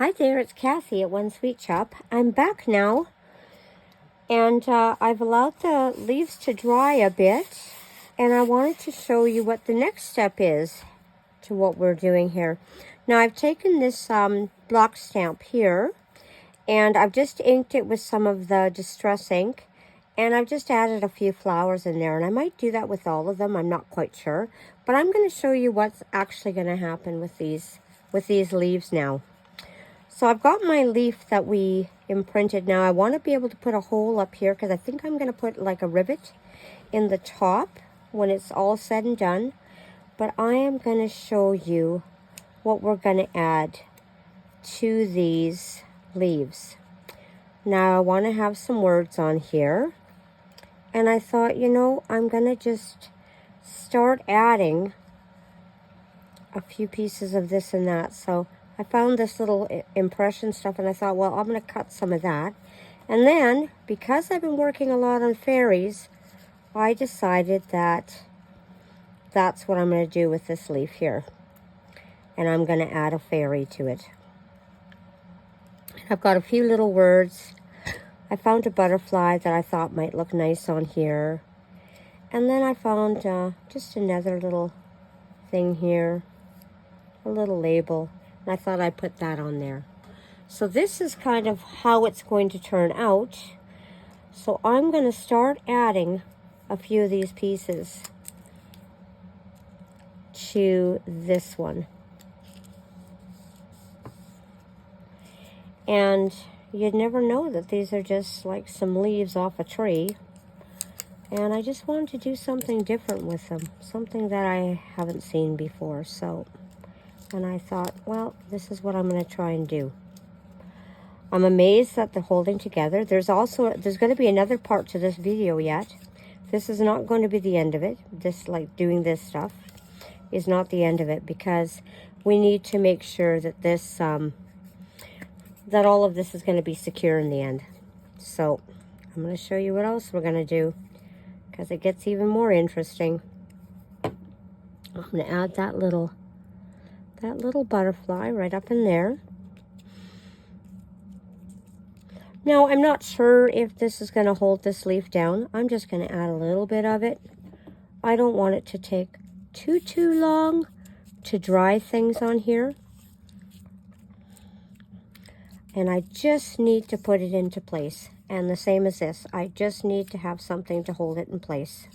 Hi there, it's Cassie at One Sweet Shop. I'm back now, and I've allowed the leaves to dry a bit, and I wanted to show you what the next step is to what we're doing here. Now, I've taken this block stamp here, and I've just inked it with some of the Distress ink, and I've just added a few flowers in there, and I might do that with all of them. I'm not quite sure, but I'm going to show you what's actually going to happen with these leaves now. So I've got my leaf that we imprinted. Now I want to be able to put a hole up here because I think I'm going to put like a rivet in the top when it's all said and done. But I am going to show you what we're going to add to these leaves. Now I want to have some words on here. And I thought, I'm going to just start adding a few pieces of this and that. So I found this little impression stuff, and I thought, well, I'm going to cut some of that. And then, because I've been working a lot on fairies, I decided that that's what I'm going to do with this leaf here. And I'm going to add a fairy to it. I've got a few little words. I found a butterfly that I thought might look nice on here. And then I found just another little thing here, a little label. And I thought I'd put that on there. So this is kind of how it's going to turn out. So I'm going to start adding a few of these pieces to this one. And you'd never know that these are just like some leaves off a tree. And I just wanted to do something different with them. Something that I haven't seen before. And I thought, well, this is what I'm going to try and do. I'm amazed that they're holding together. There's going to be another part to this video yet. This is not going to be the end of it. Doing this stuff is not the end of it, because we need to make sure that that all of this is going to be secure in the end. So I'm going to show you what else we're going to do, because it gets even more interesting. I'm going to add that little butterfly right up in there. Now, I'm not sure if this is going to hold this leaf down. I'm just going to add a little bit of it. I don't want it to take too long to dry things on here. And I just need to put it into place. And the same as this, I just need to have something to hold it in place.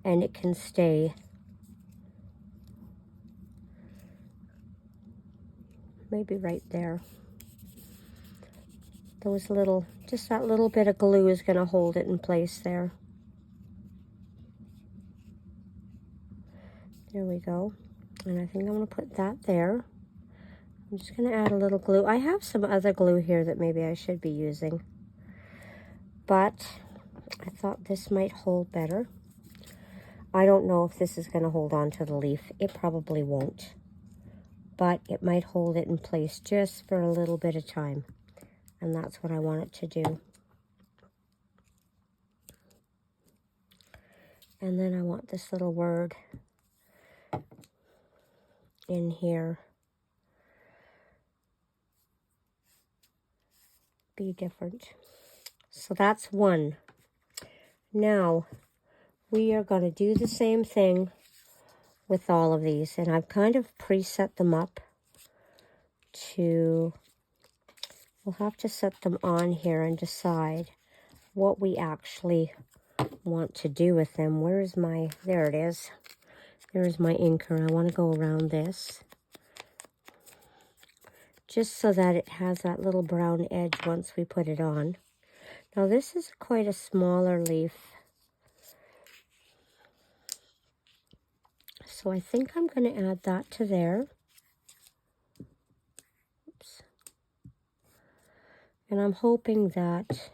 And it can stay maybe right there. Just that little bit of glue is going to hold it in place there. There we go. And I think I'm going to put that there. I'm just going to add a little glue. I have some other glue here that maybe I should be using, but I thought this might hold better. I don't know if this is going to hold on to the leaf. It probably won't, but it might hold it in place just for a little bit of time. And that's what I want it to do. And then I want this little word in here. Be different. So that's one. Now, we are going to do the same thing with all of these. And I've kind of preset them up to... We'll have to set them on here and decide what we actually want to do with them. There it is. There's my inker. I want to go around this, just so that it has that little brown edge once we put it on. Now this is quite a smaller leaf, so I think I'm going to add that to there. Oops. And I'm hoping that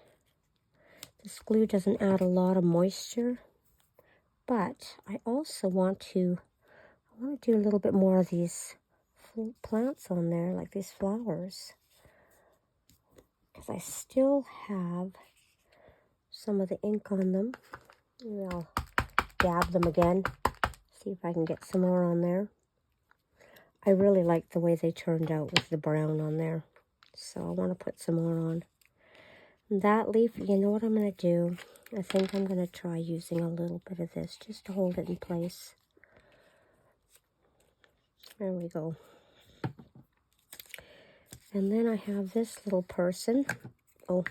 this glue doesn't add a lot of moisture, but I also want to do a little bit more of these plants on there, like these flowers, because I still have some of the ink on them. Maybe I'll dab them again, see if I can get some more on there. I really like the way they turned out with the brown on there. So I want to put some more on. That leaf, you know what I'm going to do? I think I'm going to try using a little bit of this just to hold it in place. There we go. And then I have this little person. Oh,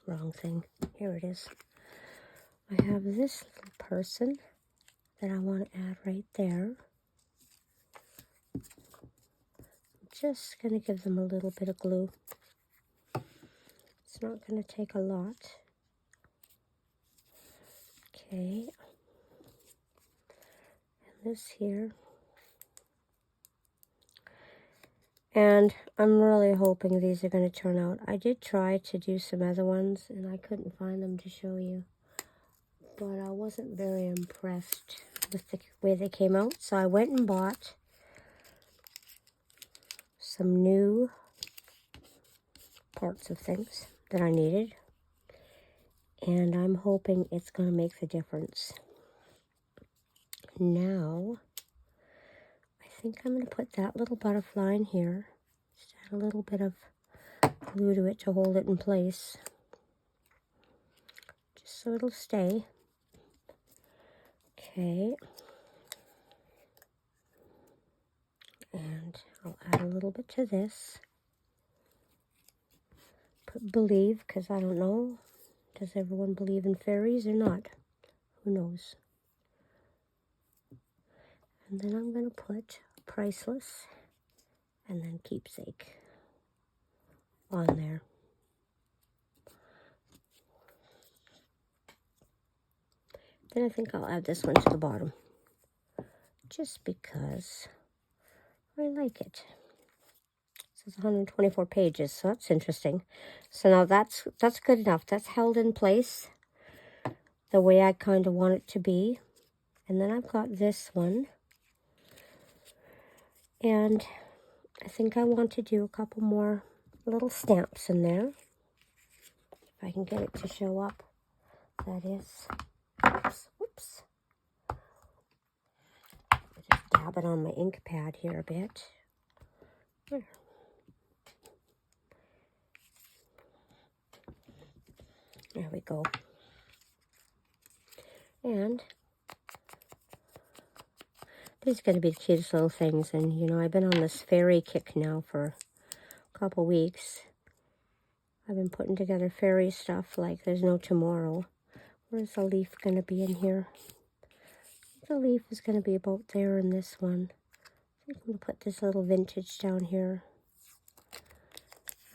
wrong thing. Here it is. I have this little person that I want to add right there. Just going to give them a little bit of glue. It's not going to take a lot. Okay. And this here. And I'm really hoping these are going to turn out. I did try to do some other ones, and I couldn't find them to show you. But I wasn't very impressed with the way they came out. So I went and bought some new parts of things that I needed. And I'm hoping it's going to make the difference. Now, I think I'm going to put that little butterfly in here. Just add a little bit of glue to it to hold it in place. Just so it'll stay. Okay. And I'll add a little bit to this. Put believe, because I don't know. Does everyone believe in fairies or not? Who knows? And then I'm going to put priceless and then keepsake on there. Then I think I'll add this one to the bottom. Just because I like it. This is 124 pages, so that's interesting. So now that's good enough. That's held in place the way I kind of want it to be. And then I've got this one. And I think I want to do a couple more little stamps in there. If I can get it to show up, that is. Whoops. I'll just dab it on my ink pad here a bit. There. There we go. And these are going to be the cutest little things. And, you know, I've been on this fairy kick now for a couple weeks. I've been putting together fairy stuff like there's no tomorrow. Where's the leaf going to be in here? The leaf is going to be about there in this one. I think I'm going to put this little vintage down here.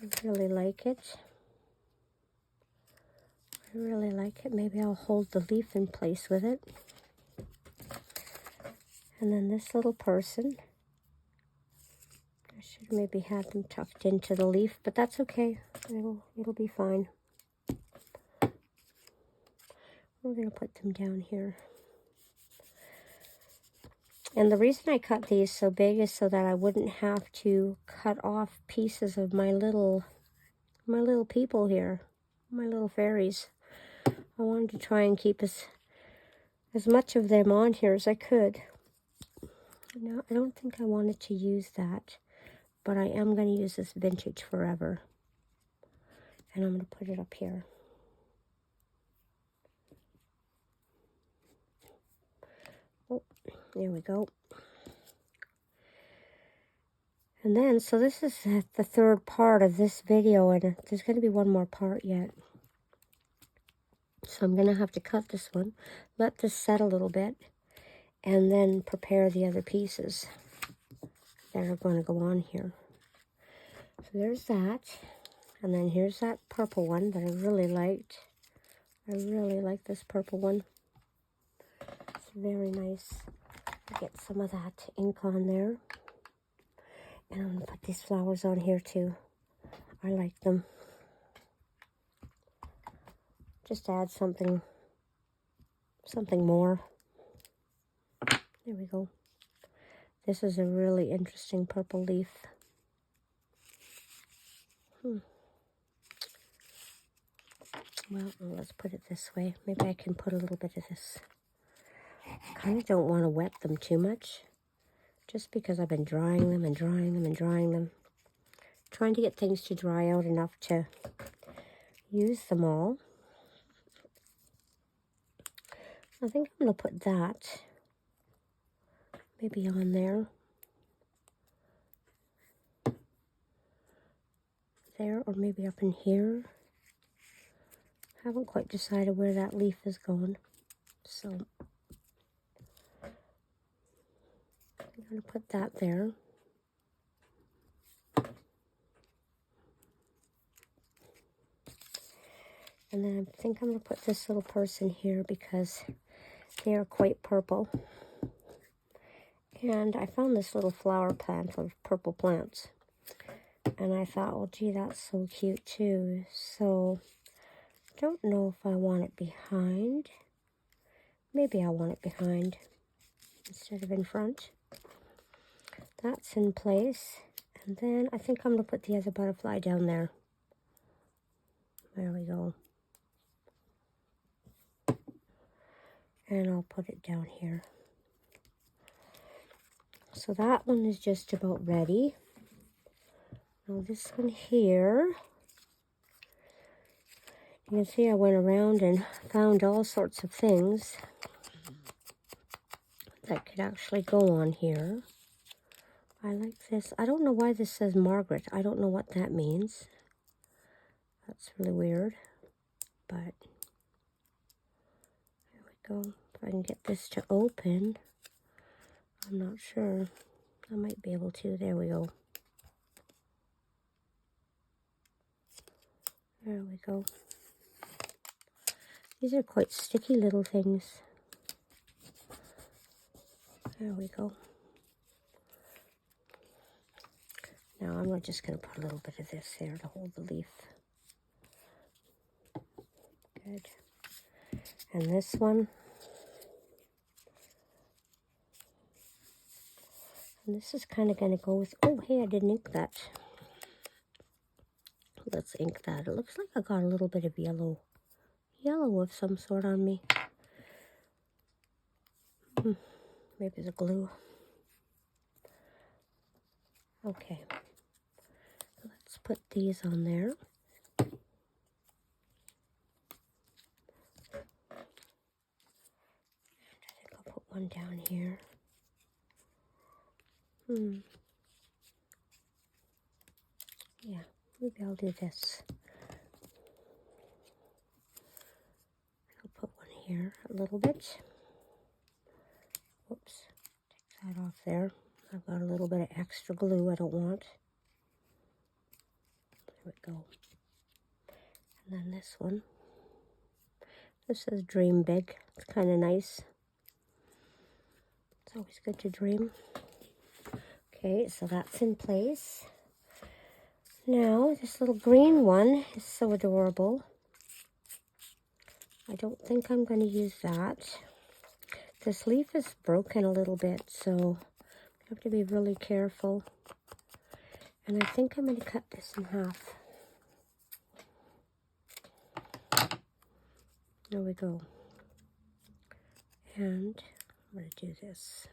I really like it. I really like it. Maybe I'll hold the leaf in place with it. And then this little person. I should maybe have them tucked into the leaf, but that's okay. It'll be fine. We're going to put them down here. And the reason I cut these so big is so that I wouldn't have to cut off pieces of my little people here, my little fairies. I wanted to try and keep as much of them on here as I could. No, I don't think I wanted to use that, but I am going to use this vintage forever. And I'm going to put it up here. Oh, there we go. And then, so this is the third part of this video, and there's going to be one more part yet. So I'm going to have to cut this one, let this set a little bit, and then prepare the other pieces that are going to go on here. So there's that. And then here's that purple one that I really liked. I really like this purple one. It's very nice. Get some of that ink on there. And I'm going to put these flowers on here too. I like them. Just add something more. There we go. This is a really interesting purple leaf. Well, let's put it this way. Maybe I can put a little bit of this. I kind of don't want to wet them too much. just because I've been drying them and drying them and drying them. Trying to get things to dry out enough to use them all. I think I'm going to put that maybe on there. There, or maybe up in here. Haven't quite decided where that leaf is going. So I'm going to put that there. And then I think I'm going to put this little person here because they are quite purple. And I found this little flower plant of purple plants. And I thought, well, gee, that's so cute too. So, don't know if I want it behind. Maybe I want it behind instead of in front. That's in place. And then I think I'm going to put the other butterfly down there. There we go. And I'll put it down here. So that one is just about ready. Now this one here, you can see I went around and found all sorts of things that could actually go on here. I like this. I don't know why this says Margaret. I don't know what that means. That's really weird. But there we go. If I can get this to open, I'm not sure. I might be able to. There we go. There we go. These are quite sticky little things. There we go. Now I'm just going to put a little bit of this here to hold the leaf. Good. And this one. And this is kind of going to go with, oh, hey, I didn't ink that. Let's ink that. It looks like I got a little bit of yellow of some sort on me. Maybe the glue. Okay. Let's put these on there. And I think I'll put one down here. Yeah, maybe I'll do this. I'll put one here a little bit. Whoops, take that off there. I've got a little bit of extra glue I don't want. There we go. And then this one. This says dream big. It's kind of nice. It's always good to dream. Okay, so that's in place. Now, this little green one is so adorable. I don't think I'm going to use that. This leaf is broken a little bit, so I have to be really careful. And I think I'm going to cut this in half. There we go. And I'm going to do this.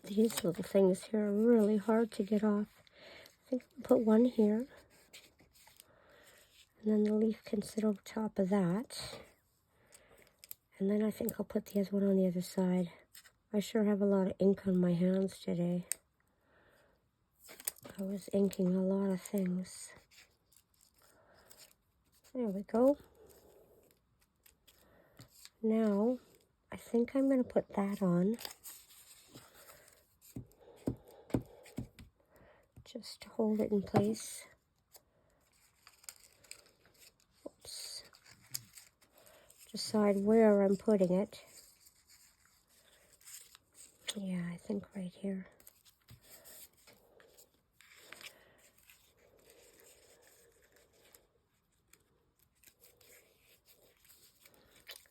These little things here are really hard to get off. I think I'll put one here. And then the leaf can sit over top of that. And then I think I'll put the other one on the other side. I sure have a lot of ink on my hands today. I was inking a lot of things. There we go. Now, I think I'm going to put that on. Just to hold it in place. Oops. Decide where I'm putting it. Yeah, I think right here.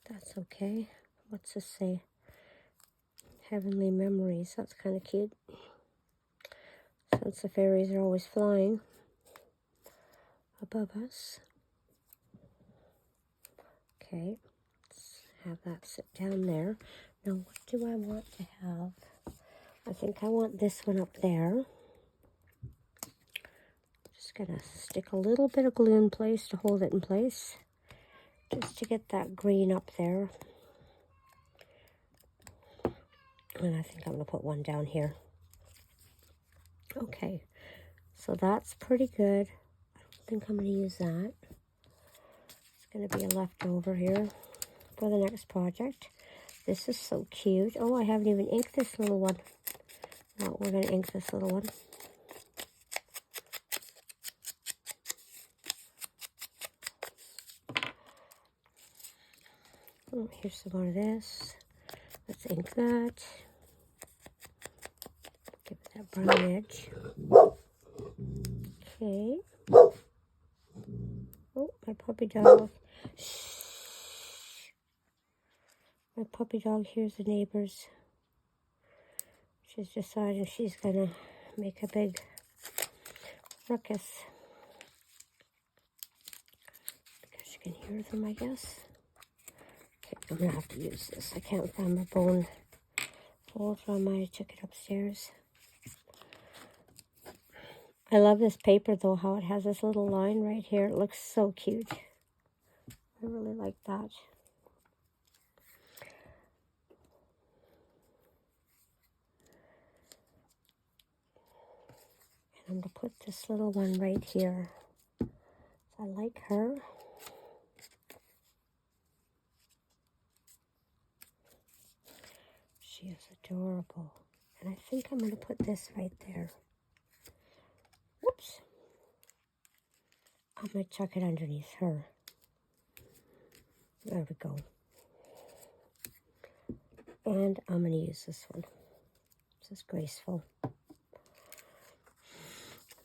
That's okay. What's this say? Heavenly memories. That's kind of cute. Since the fairies are always flying above us. Okay, let's have that sit down there. Now, what do I want to have? I think I want this one up there. Just gonna stick a little bit of glue in place to hold it in place, just to get that green up there. And I think I'm gonna put one down here. Okay, so that's pretty good. I don't think I'm gonna use that. It's gonna be a leftover here for the next project. This is so cute. Oh, I haven't even inked this little one. Well, we're gonna ink this little one. Oh, here's some more of this. Let's ink that. Give it that brown edge. Okay. Oh, my puppy dog. Shh. My puppy dog hears the neighbors. She's deciding she's gonna make a big ruckus. Because she can hear them, I guess. Okay, I'm gonna have to use this. I can't find my bone folder on my, I took it upstairs. I love this paper though, how it has this little line right here. It looks so cute. I really like that. And I'm going to put this little one right here. I like her. She is adorable. And I think I'm going to put this right there. Whoops. I'm going to chuck it underneath her. There we go. And I'm going to use this one. This is graceful.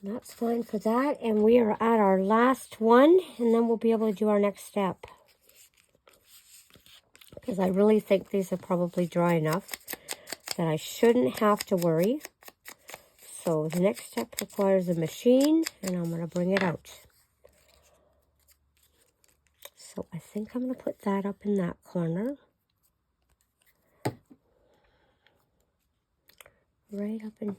And that's fine for that. And we are at our last one. And then we'll be able to do our next step. Because I really think these are probably dry enough that I shouldn't have to worry. So the next step requires a machine. And I'm going to bring it out. So I think I'm going to put that up in that corner. Right up in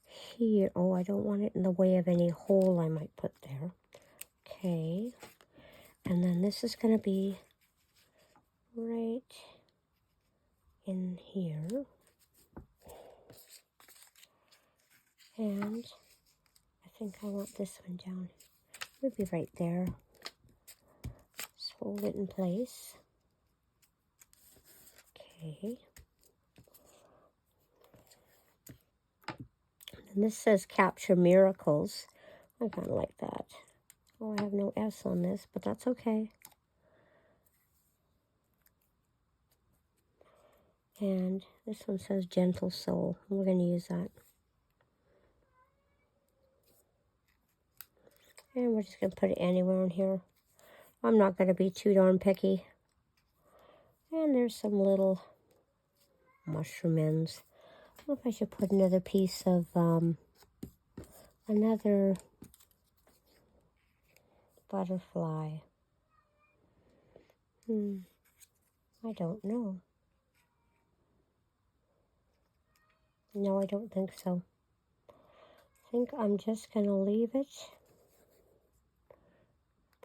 here. Oh, I don't want it in the way of any hole I might put there. Okay. And then this is going to be right in here. And I think I want this one down. Maybe right there. Just hold it in place. Okay. And this says Capture Miracles. I kind of like that. Oh, I have no S on this, but that's okay. And this one says Gentle Soul. We're going to use that. And we're just going to put it anywhere in here. I'm not going to be too darn picky. And there's some little mushroom ends. I don't know if I should put another piece of, another butterfly. I don't know. No, I don't think so. I think I'm just going to leave it.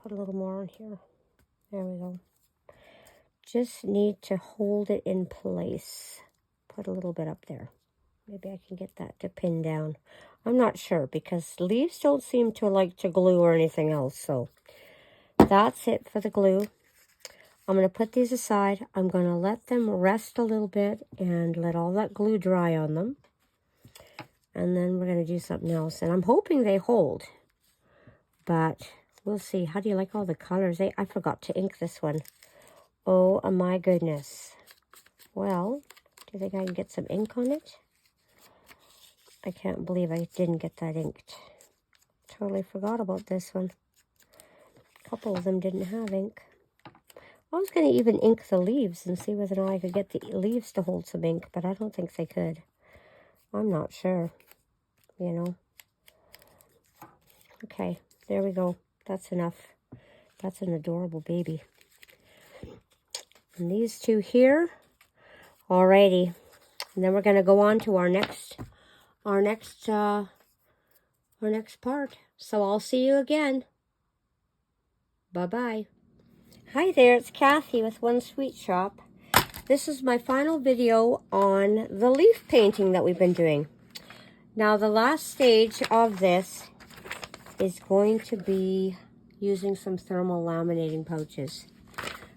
Put a little more on here. There we go. Just need to hold it in place. Put a little bit up there. Maybe I can get that to pin down. I'm not sure because leaves don't seem to like to glue or anything else. So that's it for the glue. I'm going to put these aside. I'm going to let them rest a little bit and let all that glue dry on them. And then we're going to do something else. And I'm hoping they hold. But we'll see. How do you like all the colors? I forgot to ink this one. Oh my goodness. Well, do you think I can get some ink on it? I can't believe I didn't get that inked. Totally forgot about this one. A couple of them didn't have ink. I was going to even ink the leaves and see whether or not I could get the leaves to hold some ink, but I don't think they could. I'm not sure, you know. Okay, there we go. That's enough. That's an adorable baby. And these two here. Alrighty. And then we're going to go on to our next part. So I'll see you again. Bye-bye. Hi there, it's Kathy with One Sweet Shop. This is my final video on the leaf painting that we've been doing. Now the last stage of this is going to be using some thermal laminating pouches.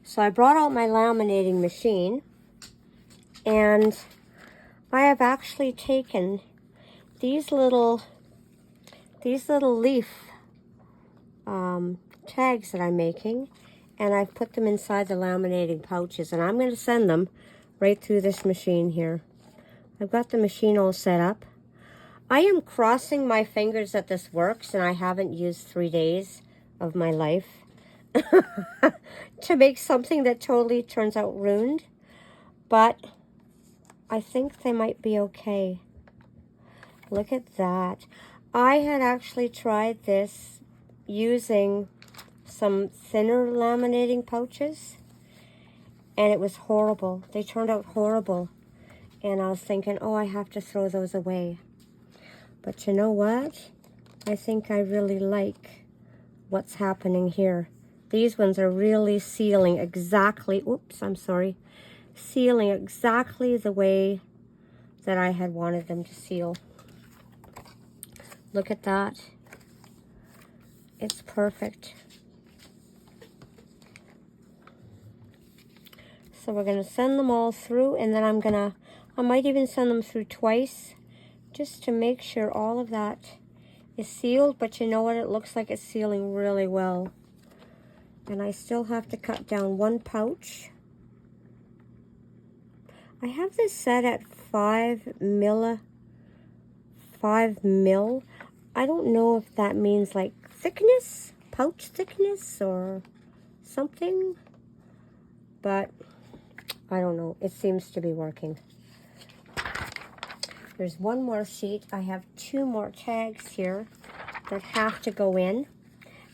So I brought out my laminating machine, and I have actually taken these little leaf tags that I'm making, and I've put them inside the laminating pouches, and I'm going to send them right through this machine here. I've got the machine all set up. I am crossing my fingers that this works, and I haven't used 3 days of my life to make something that totally turns out ruined, but I think they might be okay. Look at that. I had actually tried this using some thinner laminating pouches, and it was horrible. They turned out horrible, and I was thinking, oh, I have to throw those away. But you know what? I think I really like what's happening here. These ones are really sealing exactly, sealing exactly the way that I had wanted them to seal. Look at that. It's perfect. So we're going to send them all through, and then I might even send them through twice just to make sure all of that is sealed. But you know what? It looks like it's sealing really well. And I still have to cut down one pouch. I have this set at 5 mil. I don't know if that means like thickness, pouch thickness or something, but I don't know. It seems to be working. There's one more sheet. I have 2 more tags here that have to go in.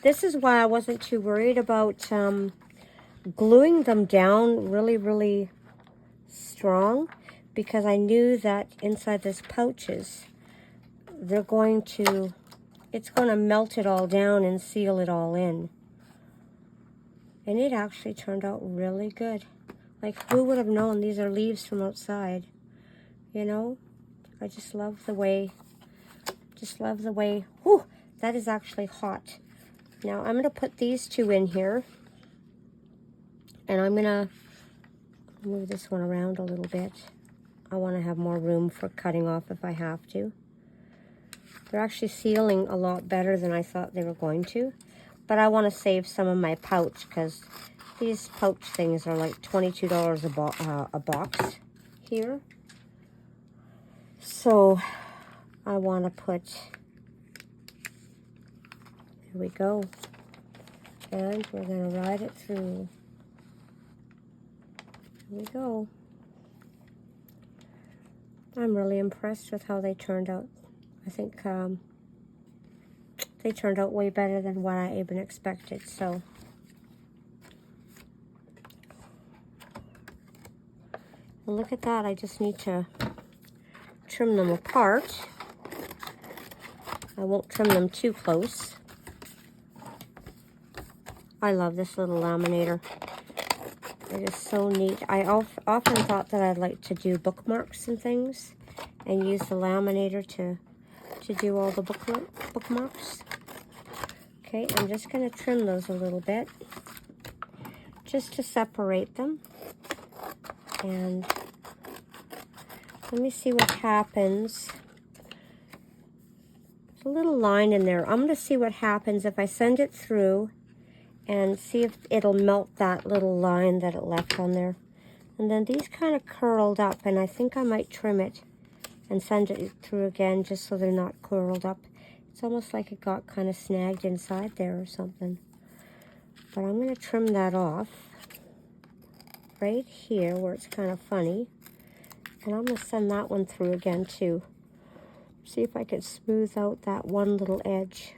This is why I wasn't too worried about gluing them down really strong, because I knew that inside this pouches, it's going to melt it all down and seal it all in. And it actually turned out really good. Like, who would have known these are leaves from outside? You know, I just love the way, whew, that is actually hot. Now I'm going to put these 2 in here, and I'm going to move this one around a little bit. I want to have more room for cutting off if I have to. They're actually sealing a lot better than I thought they were going to, but I want to save some of my pouch, because these pouch things are like $22 a box here. So I want to put, there we go, and we're going to ride it through. Here we go. I'm really impressed with how they turned out. I think they turned out way better than what I even expected. So and look at that. I just need to trim them apart. I won't trim them too close. I love this little laminator. It is so neat. I often thought that I'd like to do bookmarks and things and use the laminator to do all the bookmarks. Okay, I'm just going to trim those a little bit just to separate them. And let me see what happens. There's a little line in there. I'm going to see what happens if I send it through and see if it'll melt that little line that it left on there. And then these kind of curled up, and I think I might trim it and send it through again just so they're not curled up. It's almost like it got kind of snagged inside there or something. But I'm going to trim that off right here where it's kind of funny. And I'm going to send that one through again too. See if I can smooth out that one little edge.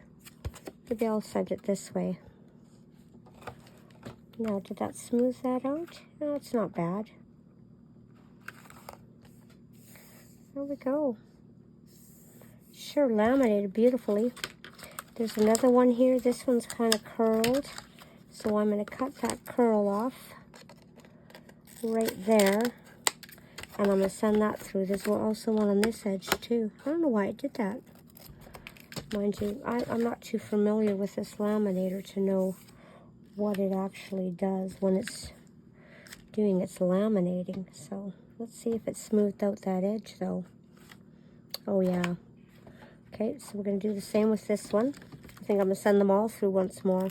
Maybe I'll send it this way. Now, did that smooth that out? No, it's not bad. There we go. Sure laminated beautifully. There's another one here. This one's kind of curled. So I'm going to cut that curl off right there. And I'm going to send that through. There's also one on this edge too. I don't know why it did that. Mind you, I'm not too familiar with this laminator to know what it actually does when it's doing its laminating. So let's see if it smoothed out that edge though. Oh yeah. Okay, so we're going to do the same with this one. I think I'm going to send them all through once more,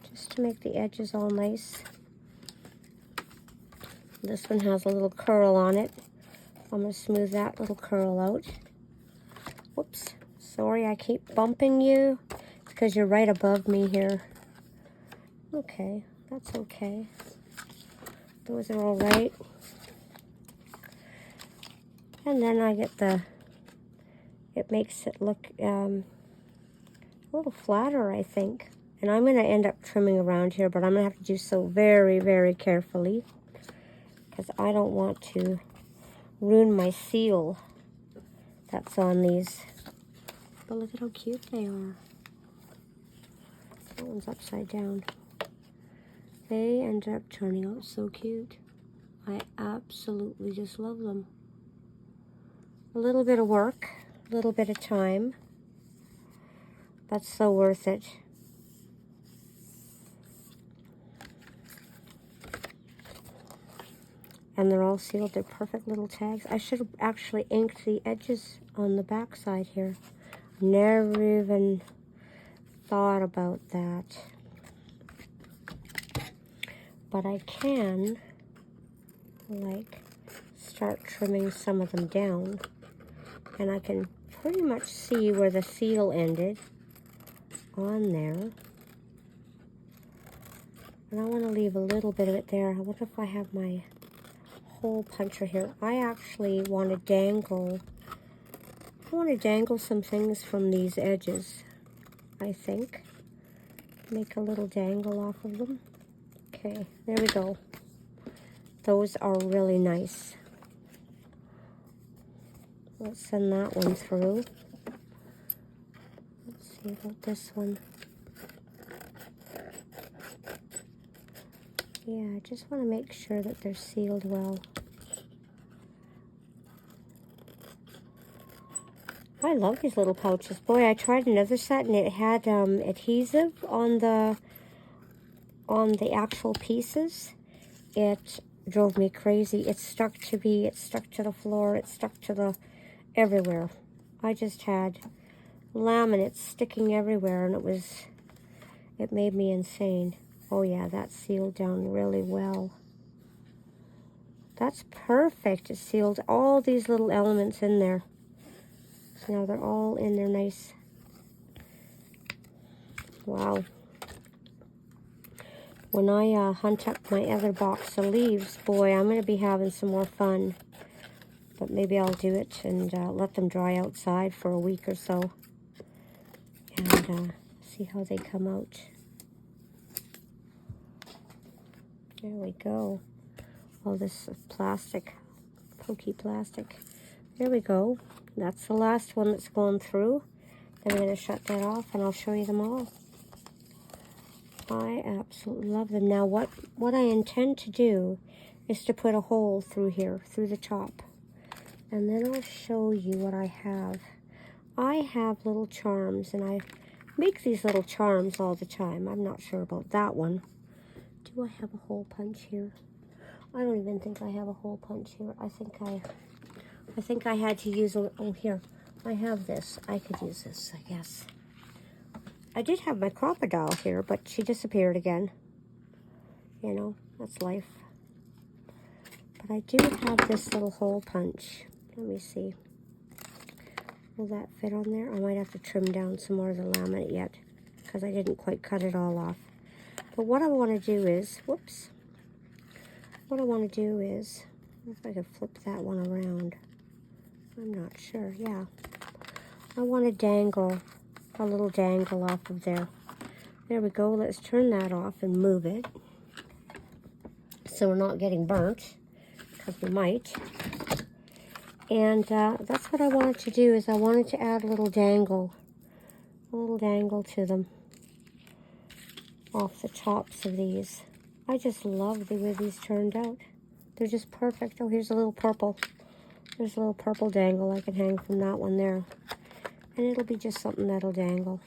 just to make the edges all nice. This one has a little curl on it. I'm going to smooth that little curl out. Whoops. Sorry, I keep bumping you. It's because you're right above me here. Okay, that's okay. Those are all right. And then I get it makes it look a little flatter, I think. And I'm going to end up trimming around here, but I'm going to have to do so very, very carefully, because I don't want to ruin my seal that's on these. But look at how cute they are. That one's upside down. They end up turning out so cute. I absolutely just love them. A little bit of work, a little bit of time. That's so worth it. And they're all sealed. They're perfect little tags. I should have actually inked the edges on the back side here. Never even thought about that. But I can, like, start trimming some of them down. And I can pretty much see where the seal ended on there. And I want to leave a little bit of it there. I wonder if I have my hole puncher here. I actually want to dangle. I want to dangle some things from these edges, I think. Make a little dangle off of them. Okay, there we go. Those are really nice. Let's send that one through. Let's see about this one. Yeah, I just want to make sure that they're sealed well. I love these little pouches. Boy, I tried another set and it had adhesive on the actual pieces. It drove me crazy. It stuck to me. It stuck to the floor. It stuck to the everywhere. I just had laminates sticking everywhere, and it made me insane. Oh yeah, that's sealed down really well. That's perfect. It sealed all these little elements in there. So now they're all in there nice. Wow. When I hunt up my other box of leaves, boy, I'm going to be having some more fun. But maybe I'll do it and let them dry outside for a week or so. And see how they come out. There we go. Oh, this is plastic. Pokey plastic. There we go. That's the last one that's going through. Then I'm going to shut that off and I'll show you them all. I absolutely love them. Now what I intend to do is to put a hole through here, through the top. And then I'll show you what I have. I have little charms, and I make these little charms all the time. I'm not sure about that one. Do I have a hole punch here? I don't even think I have a hole punch here. I think I had to use a, oh here, I have this. I could use this, I guess. I did have my crocodile here, but she disappeared again. You know, that's life. But I do have this little hole punch. Let me see. Will that fit on there? I might have to trim down some more of the laminate yet, because I didn't quite cut it all off. But what I want to do is, whoops. What I want to do is, if I could flip that one around. I'm not sure, yeah. I want to dangle, a little dangle off of there. There we go. Let's turn that off and move it so we're not getting burnt, because we might. And that's what I wanted to do, is I wanted to add a little dangle to them off the tops of these. I just love the way these turned out. They're just perfect. Oh, here's a little purple. There's a little purple dangle I can hang from that one there. And it'll be just something that'll dangle.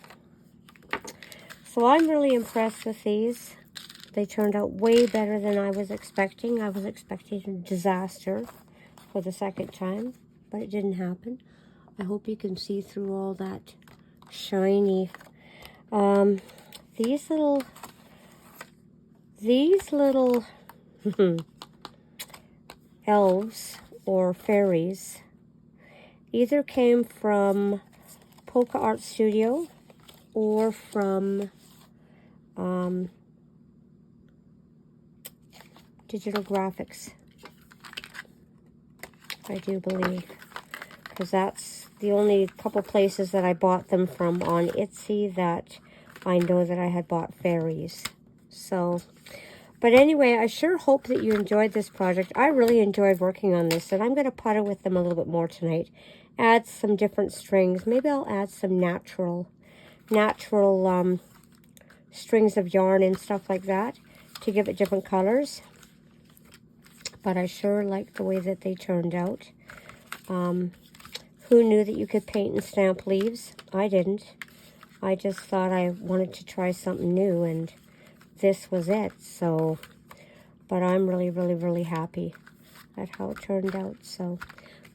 So I'm really impressed with these. They turned out way better than I was expecting. I was expecting a disaster for the second time, but it didn't happen. I hope you can see through all that shiny. These little elves or fairies either came from Polka Art Studio or from Digital Graphics, I do believe, because that's the only couple places that I bought them from on Etsy that I know that I had bought fairies. So, but anyway, I sure hope that you enjoyed this project. I really enjoyed working on this, and I'm going to putter with them a little bit more tonight. Add some different strings. Maybe I'll add some natural strings of yarn and stuff like that to give it different colors. But I sure like the way that they turned out. Who knew that you could paint and stamp leaves? I didn't. I just thought I wanted to try something new, and this was it. So, but I'm really, really, really happy at how it turned out. So,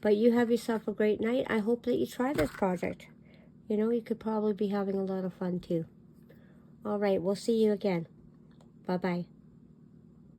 but you have yourself a great night. I hope that you try this project. You know, you could probably be having a lot of fun too. All right, we'll see you again. Bye-bye.